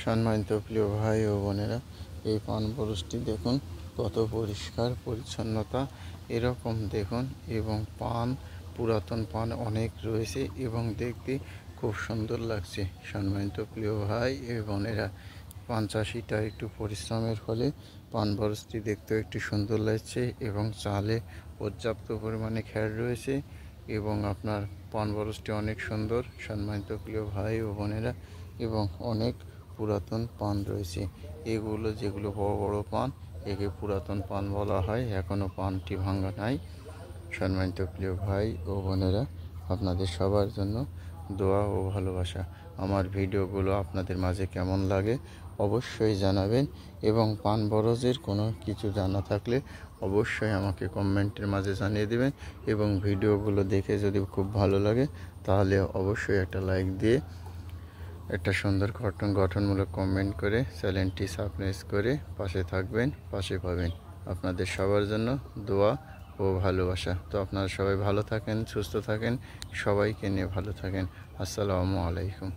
সম্মানিত প্রিয় ভাই ও বোনেরা, এই পান বরজটি দেখুন কত পরিষ্কার পরিচ্ছন্নতা, এরকম দেখুন। এবং পান, পুরাতন পান অনেক রয়েছে এবং দেখতে খুব সুন্দর লাগছে। সম্মানিত প্রিয় ভাই ও বোনেরা, পান চাষিটা একটু পরিশ্রমের ফলে পান বরজটি দেখতেও একটু সুন্দর লাগছে এবং চালে পর্যাপ্ত পরিমাণে খ্যার রয়েছে এবং আপনার পান বরজটি অনেক সুন্দর। সম্মানিত প্রিয় ভাই ও বোনেরা, এবং অনেক পুরাতন পান রয়েছে। এগুলো যেগুলো বড় বড় পান, একে পুরাতন পান বলা হয়। এখনও পানটি ভাঙা নাই। সম্মানিত প্রিয় ভাই ও বোনেরা, আপনাদের সবার জন্য দোয়া ও ভালোবাসা। আমার ভিডিওগুলো আপনাদের মাঝে কেমন লাগে অবশ্যই জানাবেন, এবং পান বরজের কোনো কিছু জানা থাকলে অবশ্যই আমাকে কমেন্টের মাঝে জানিয়ে দেবেন। এবং ভিডিওগুলো দেখে যদি খুব ভালো লাগে তাহলে অবশ্যই একটা লাইক দিয়ে একটা সুন্দর গঠনমূলক কমেন্ট করে চ্যানেলটি সাবস্ক্রাইব করে পাশে থাকবেন, পাশে পাবেন। আপনাদের সবার জন্য দোয়া ও ভালোবাসা। তো আপনারা সবাই ভালো থাকেন, সুস্থ থাকেন, সবাইকে নিয়ে ভালো থাকেন। আসসালামু আলাইকুম।